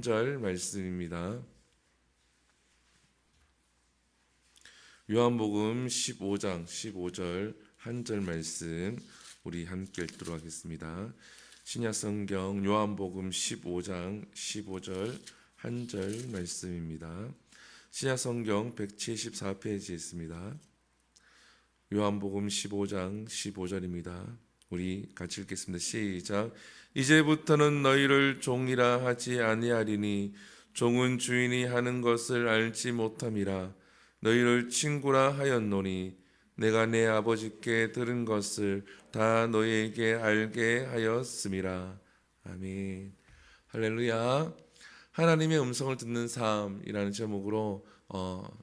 절 말씀입니다. 요한복음 15장 15절 한 절 말씀 우리 함께 읽도록 하겠습니다. 신약성경 요한복음 15장 15절 한 절 말씀입니다. 신약성경 174페이지에 있습니다. 요한복음 15장 15절입니다. 우리 같이 읽겠습니다. 시작. 이제부터는 너희를 종이라 하지 아니하리니 종은 주인이 하는 것을 알지 못함이라. 너희를 친구라 하였노니 내가 내 아버지께 들은 것을 다 너희에게 알게 하였음이라. 아멘. 할렐루야. 하나님의 음성을 듣는 삶이라는 제목으로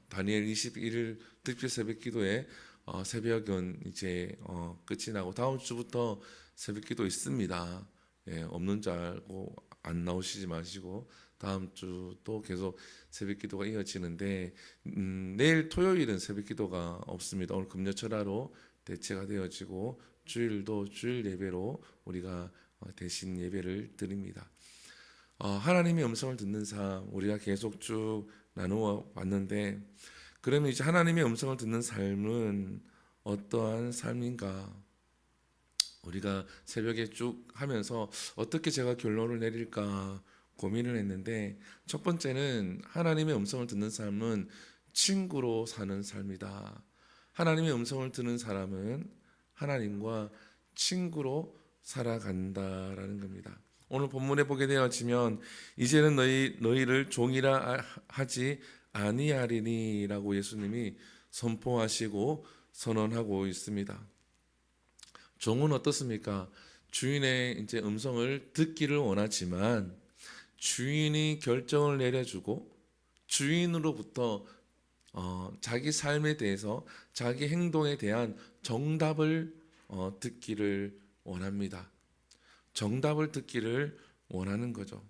다니엘 21일 특별 새벽 기도에 새벽은 이제 끝이 나고 다음 주부터 새벽 기도 있습니다. 예, 없는 줄 알고 안 나오시지 마시고 다음 주도 계속 새벽 기도가 이어지는데 내일 토요일은 새벽 기도가 없습니다. 오늘 금요철화로 대체가 되어지고 주일도 주일 예배로 우리가 대신 예배를 드립니다. 하나님의 음성을 듣는 삶 우리가 계속 쭉 나누어 왔는데 그러면 이제 하나님의 음성을 듣는 삶은 어떠한 삶인가? 우리가 새벽에 쭉 하면서 어떻게 제가 결론을 내릴까 고민을 했는데 첫 번째는 하나님의 음성을 듣는 삶은 친구로 사는 삶이다. 하나님의 음성을 듣는 사람은 하나님과 친구로 살아간다라는 겁니다. 오늘 본문에 보게 되어지면 이제는 너희를 종이라 하지 아니하리니라고 예수님이 선포하시고 선언하고 있습니다. 종은 어떻습니까? 주인의 이제 음성을 듣기를 원하지만 주인이 결정을 내려주고 주인으로부터 자기 삶에 대해서 자기 행동에 대한 정답을 듣기를 원합니다. 정답을 듣기를 원하는 거죠.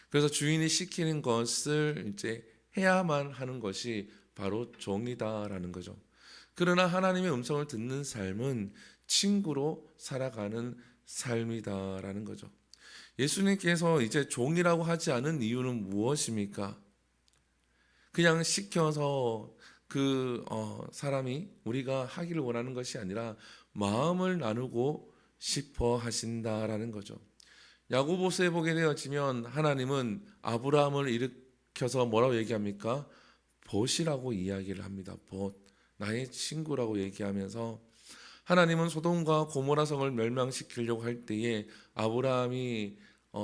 그래서 주인이 시키는 것을 이제 해야만 하는 것이 바로 종이다라는 거죠. 그러나 하나님의 음성을 듣는 삶은 친구로 살아가는 삶이다라는 거죠. 예수님께서 이제 종이라고 하지 않은 이유는 무엇입니까? 그냥 시켜서 그 사람이 우리가 하기를 원하는 것이 아니라 마음을 나누고 싶어 하신다라는 거죠. 야고보서에 보게 되어지면 하나님은 아브라함을 일으켜서 뭐라고 얘기합니까? 벗이라고 이야기를 합니다. 벗, 나의 친구라고 얘기하면서 하나님은 소돔과 고모라 성을 멸망시키려고 할 때에 아브라함이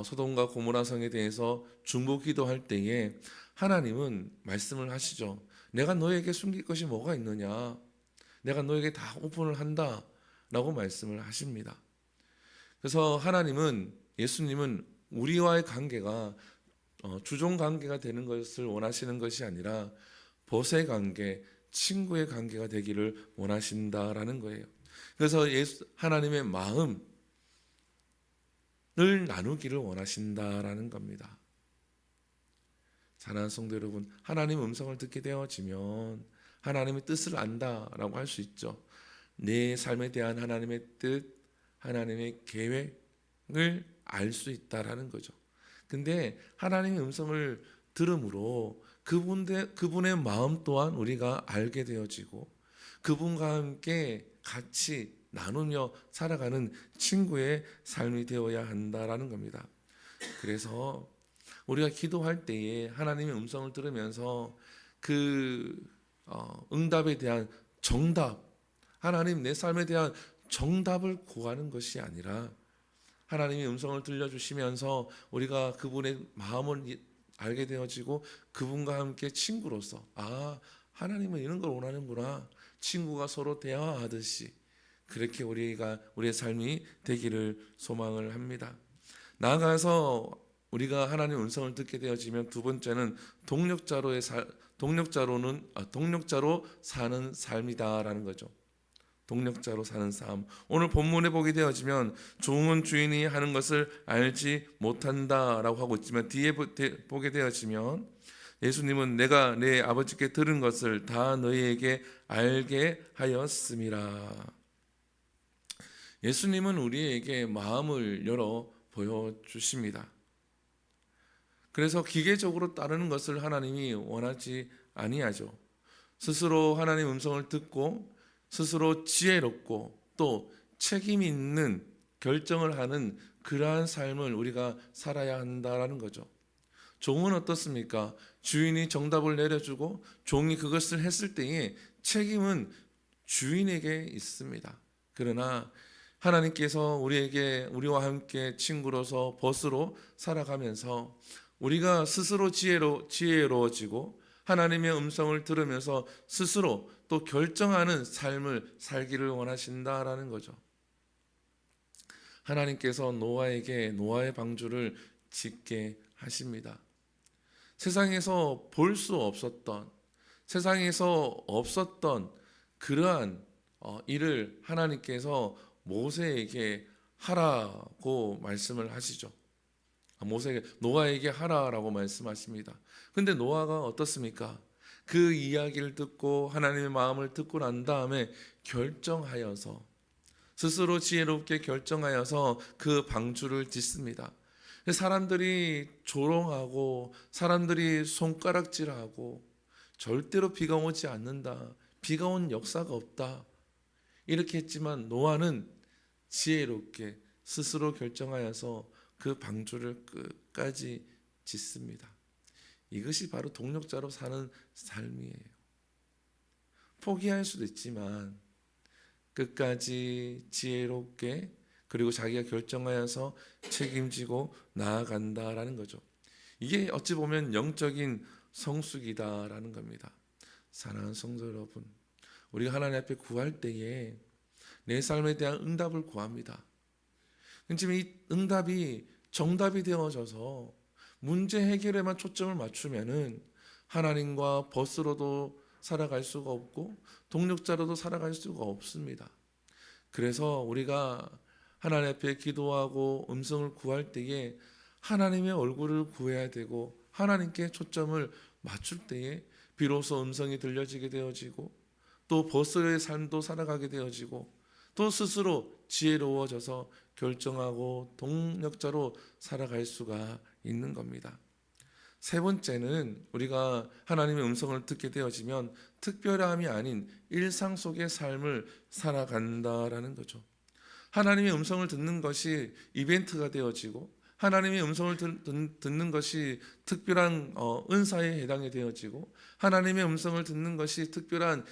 소돔과 고모라 성에 대해서 중보기도할 때에 하나님은 말씀을 하시죠. 내가 너에게 숨길 것이 뭐가 있느냐? 내가 너에게 다 오픈을 한다. 라고 말씀을 하십니다. 그래서 하나님은 예수님은 우리와의 관계가 주종 관계가 되는 것을 원하시는 것이 아니라 벗의 관계, 친구의 관계가 되기를 원하신다라는 거예요. 그래서 하나님의 마음을 나누기를 원하신다라는 겁니다. 사랑하는 성도 여러분, 하나님의 음성을 듣게 되어지면 하나님의 뜻을 안다라고 할 수 있죠. 내 삶에 대한 하나님의 뜻, 하나님의 계획을 알 수 있다라는 거죠. 근데 하나님의 음성을 들음으로 그분의 마음 또한 우리가 알게 되어지고 그분과 함께 같이 나누며 살아가는 친구의 삶이 되어야 한다라는 겁니다. 그래서 우리가 기도할 때에 하나님의 음성을 들으면서 그 응답에 대한 정답, 하나님 내 삶에 대한 정답을 구하는 것이 아니라 하나님의 음성을 들려주시면서 우리가 그분의 마음을 알게 되어지고 그분과 함께 친구로서 하나님은 이런 걸 원하는구나. 친구가 서로 대화하듯이 그렇게 우리의 삶이 되기를 소망을 합니다. 나아가서 우리가 하나님의 음성을 듣게 되어지면 두 번째는 동력자로 사는 삶이다라는 거죠. 동력자로 사는 삶. 오늘 본문에 보게 되어지면 종은 주인이 하는 것을 알지 못한다라고 하고 있지만 뒤에 보게 되어지면 예수님은 내가 내 아버지께 들은 것을 다 너희에게 알게 하였음이라. 예수님은 우리에게 마음을 열어 보여주십니다. 그래서 기계적으로 따르는 것을 하나님이 원하지 아니하죠. 스스로 하나님 음성을 듣고 스스로 지혜롭고 또 책임 있는 결정을 하는 그러한 삶을 우리가 살아야 한다라는 거죠. 종은 어떻습니까? 주인이 정답을 내려주고 종이 그것을 했을 때에 책임은 주인에게 있습니다. 그러나 하나님께서 우리와 함께 친구로서 벗으로 살아가면서 우리가 스스로 지혜로워지고 하나님의 음성을 들으면서 스스로 또 결정하는 삶을 살기를 원하신다라는 거죠. 하나님께서 노아에게 노아의 방주를 짓게 하십니다. 세상에서 볼 수 없었던, 세상에서 없었던 그러한 일을 하나님께서 모세에게 하라고 말씀을 하시죠. 모세에게, 노아에게 하라라고 말씀하십니다. 근데 노아가 어떻습니까? 그 이야기를 듣고 하나님의 마음을 듣고 난 다음에 결정하여서, 스스로 지혜롭게 결정하여서 그 방주를 짓습니다. 사람들이 조롱하고 사람들이 손가락질하고 절대로 비가 오지 않는다, 비가 온 역사가 없다, 이렇게 했지만 노아는 지혜롭게 스스로 결정하여서 그 방주를 끝까지 짓습니다. 이것이 바로 동력자로 사는 삶이에요. 포기할 수도 있지만 끝까지 지혜롭게, 그리고 자기가 결정하여서 책임지고 나아간다라는 거죠. 이게 어찌 보면 영적인 성숙이다라는 겁니다. 사랑하는 성도 여러분, 우리가 하나님 앞에 구할 때에 내 삶에 대한 응답을 구합니다. 지금 이 응답이 정답이 되어져서 문제 해결에만 초점을 맞추면은 하나님과 벗으로도 살아갈 수가 없고 동력자로도 살아갈 수가 없습니다. 그래서 우리가 하나님 앞에 기도하고 음성을 구할 때에 하나님의 얼굴을 구해야 되고 하나님께 초점을 맞출 때에 비로소 음성이 들려지게 되어지고 또 벗으로의 삶도 살아가게 되어지고 또 스스로 지혜로워져서 결정하고 동력자로 살아갈 수가 있는 겁니다. 세 번째는 우리가 하나님의 음성을 듣게 되어지면 특별함이 아닌 일상 속의 삶을 살아간다라는 거죠. 하나님의 음성을 듣는 것이 이벤트가 되어지고 하나님의 음성을 듣는 것이 특별한 은사에 해당이 되어지고 하나님의 음성을 듣는 것이 특별한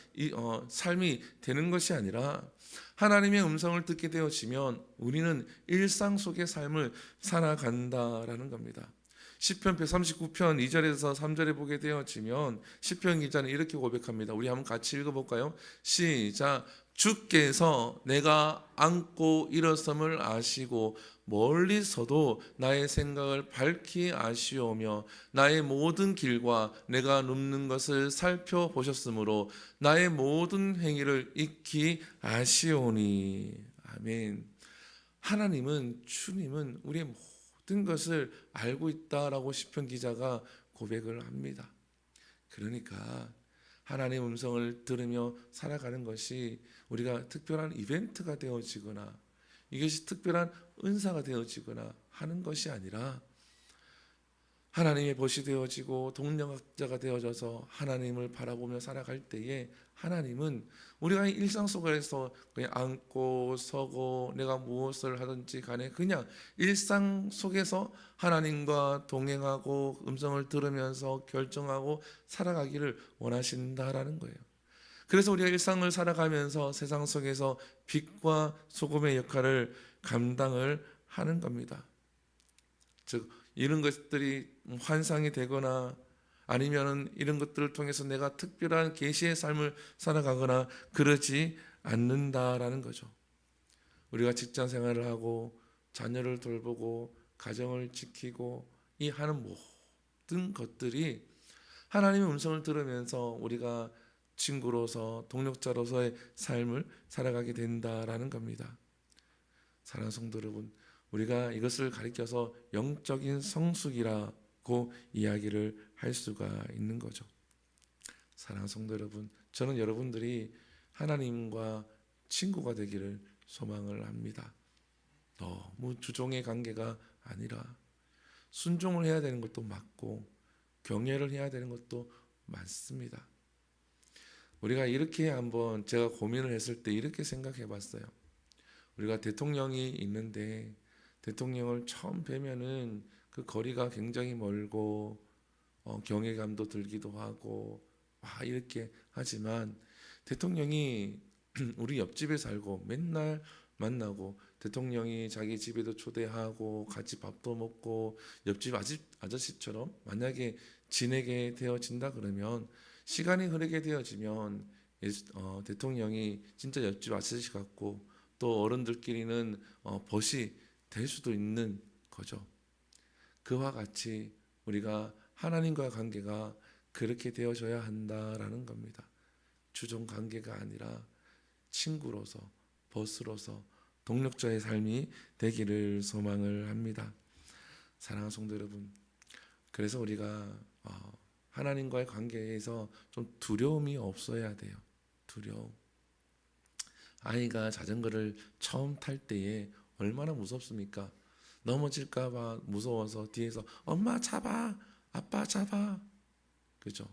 삶이 되는 것이 아니라 하나님의 음성을 듣게 되어지면 우리는 일상 속의 삶을 살아간다라는 겁니다. 시편 139편 2절에서 3절에 보게 되어지면 시편 기자는 이렇게 고백합니다. 우리 한번 같이 읽어볼까요? 시작. 주께서 내가 앉고 일어섬을 아시고 멀리서도 나의 생각을 밝히 아시오며 나의 모든 길과 내가 눕는 것을 살펴보셨으므로 나의 모든 행위를 익히 아시오니. 아멘. 하나님은, 주님은 우리의 모든 것을 알고 있다라고 시편 기자가 고백을 합니다. 그러니까 하나님의 음성을 들으며 살아가는 것이 우리가 특별한 이벤트가 되어지거나 이것이 특별한 은사가 되어지거나 하는 것이 아니라 하나님의 벗이 되어지고 동력자가 되어져서 하나님을 바라보며 살아갈 때에 하나님은 우리가 일상 속에서 그냥 앉고 서고 내가 무엇을 하든지 간에 그냥 일상 속에서 하나님과 동행하고 음성을 들으면서 결정하고 살아가기를 원하신다라는 거예요. 그래서 우리가 일상을 살아가면서 세상 속에서 빛과 소금의 역할을 감당을 하는 겁니다. 즉 이런 것들이 환상이 되거나 아니면은 이런 것들을 통해서 내가 특별한 계시의 삶을 살아가거나 그러지 않는다라는 거죠. 우리가 직장 생활을 하고 자녀를 돌보고 가정을 지키고 이 하는 모든 것들이 하나님의 음성을 들으면서 우리가 친구로서 동력자로서의 삶을 살아가게 된다라는 겁니다. 사랑하는 성도 여러분, 우리가 이것을 가리켜서 영적인 성숙이라고 이야기를 할 수가 있는 거죠. 사랑하는 성도 여러분, 저는 여러분들이 하나님과 친구가 되기를 소망을 합니다. 너무 주종의 관계가 아니라 순종을 해야 되는 것도 맞고 경외를 해야 되는 것도 맞습니다. 우리가 이렇게 한번 제가 고민을 했을 때 이렇게 생각해 봤어요. 우리가 대통령이 있는데 대통령을 처음 뵈면은 그 거리가 굉장히 멀고 경외감도 들기도 하고 이렇게 하지만 대통령이 우리 옆집에 살고 맨날 만나고 대통령이 자기 집에도 초대하고 같이 밥도 먹고 옆집 아저씨처럼 만약에 지내게 되어진다 그러면 시간이 흐르게 되어지면 대통령이 진짜 옆집 아저씨 같고 또 어른들끼리는 벗이 될 수도 있는 거죠. 그와 같이 우리가 하나님과의 관계가 그렇게 되어져야 한다라는 겁니다. 주종 관계가 아니라 친구로서 벗으로서 동력자의 삶이 되기를 소망을 합니다. 사랑하는 성도 여러분, 그래서 우리가 하나님과의 관계에서 좀 두려움이 없어야 돼요. 두려움. 아이가 자전거를 처음 탈 때에 얼마나 무섭습니까? 넘어질까봐 무서워서 뒤에서 엄마 잡아, 아빠 잡아, 그죠?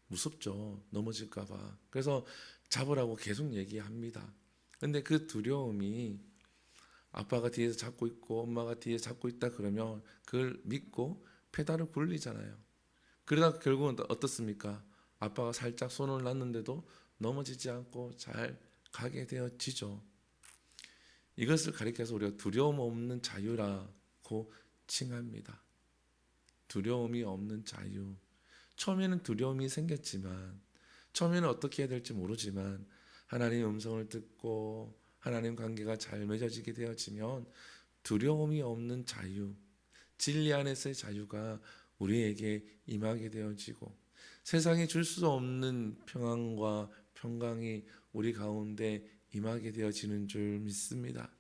무섭죠. 넘어질까봐. 그래서 잡으라고 계속 얘기합니다. 근데 그 두려움이 아빠가 뒤에서 잡고 있고 엄마가 뒤에 잡고 있다 그러면 그걸 믿고 페달을 굴리잖아요. 그러다 결국은 어떻습니까? 아빠가 살짝 손을 놨는데도 넘어지지 않고 잘 가게 되어지죠. 이것을 가리켜서 우리가 두려움 없는 자유라고 칭합니다. 두려움이 없는 자유. 처음에는 두려움이 생겼지만 처음에는 어떻게 해야 될지 모르지만 하나님의 음성을 듣고 하나님 관계가 잘 맺어지게 되어지면 두려움이 없는 자유, 진리 안에서의 자유가 우리에게 임하게 되어지고 세상이 줄 수 없는 평안과 평강이 우리 가운데 임하게 되어지는 줄 믿습니다.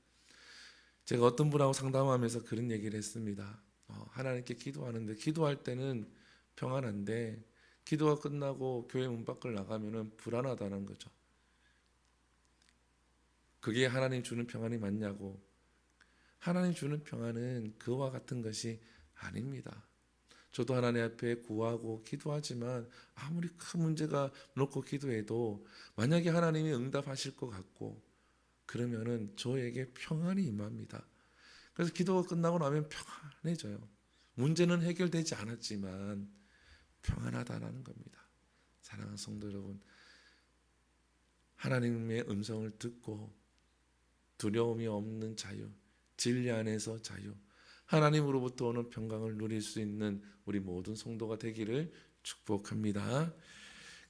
제가 어떤 분하고 상담하면서 그런 얘기를 했습니다. 하나님께 기도하는데 기도할 때는 평안한데 기도가 끝나고 교회 문 밖을 나가면은 불안하다는 거죠. 그게 하나님 주는 평안이 맞냐고. 하나님 주는 평안은 그와 같은 것이 아닙니다. 저도 하나님 앞에 구하고 기도하지만 아무리 큰 문제가 놓고 기도해도 만약에 하나님이 응답하실 것 같고 그러면은 저에게 평안이 임합니다. 그래서 기도가 끝나고 나면 평안해져요. 문제는 해결되지 않았지만 평안하다는 겁니다. 사랑하는 성도 여러분, 하나님의 음성을 듣고 두려움이 없는 자유, 진리 안에서 자유, 하나님으로부터 오는 평강을 누릴 수 있는 우리 모든 성도가 되기를 축복합니다.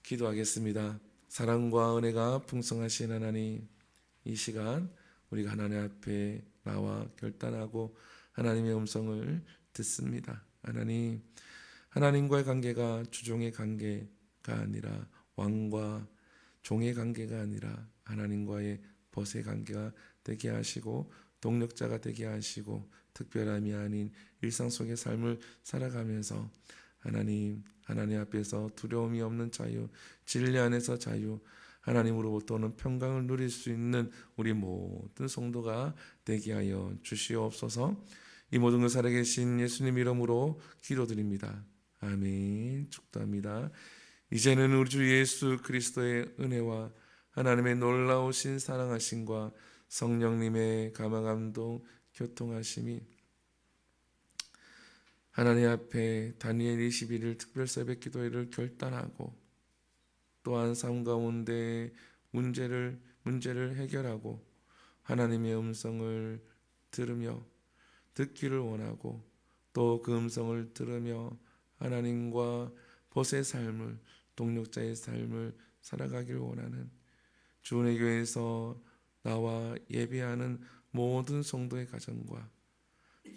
기도하겠습니다. 사랑과 은혜가 풍성하신 하나님, 이 시간 우리가 하나님 앞에 나와 결단하고 하나님의 음성을 듣습니다. 하나님, 하나님과의 관계가 주종의 관계가 아니라 왕과 종의 관계가 아니라 하나님과의 벗의 관계가 되게 하시고 동력자가 되게 하시고 특별함이 아닌 일상 속의 삶을 살아가면서 하나님 앞에서 두려움이 없는 자유, 진리 안에서 자유, 하나님으로부터 오는 평강을 누릴 수 있는 우리 모든 성도가 되게 하여 주시옵소서. 이 모든 걸 살아계신 예수님 이름으로 기도드립니다. 아멘. 축도합니다. 이제는 우리 주 예수 그리스도의 은혜와 하나님의 놀라우신 사랑하심과 성령님의 감화감동 교통하심이 하나님 앞에 다니엘 21일 특별 새벽 기도회를 결단하고 또한 삶 가운데 문제를 해결하고 하나님의 음성을 들으며 듣기를 원하고 또 그 음성을 들으며 하나님과 벗의 삶을 동력자의 삶을 살아가기를 원하는 주은혜 교회에서 나와 예배하는 모든 성도의 가정과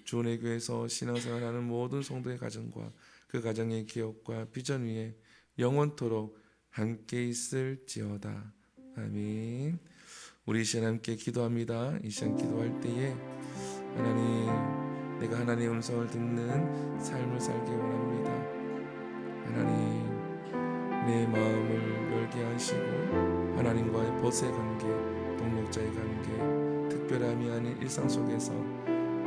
주은혜 교회에서 신앙생활하는 모든 성도의 가정과 그 가정의 기업과 비전 위에 영원토록 함께 있을지어다. 아멘. 우리 이 시간 함께 기도합니다. 이 시간 기도할 때에 하나님, 내가 하나님의 음성을 듣는 삶을 살기 원합니다. 하나님, 내 마음을 열게 하시고 하나님과의 벗의 관계, 동력자의 관계, 특별함이 아닌 일상 속에서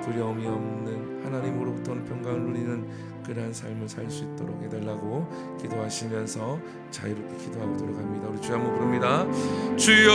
두려움이 없는 하나님으로부터는 평강을 누리는 그러한 삶을 살 수 있도록 해달라고 기도하시면서 자유롭게 기도하고 돌아갑니다. 우리 주여 한번 부릅니다. 주여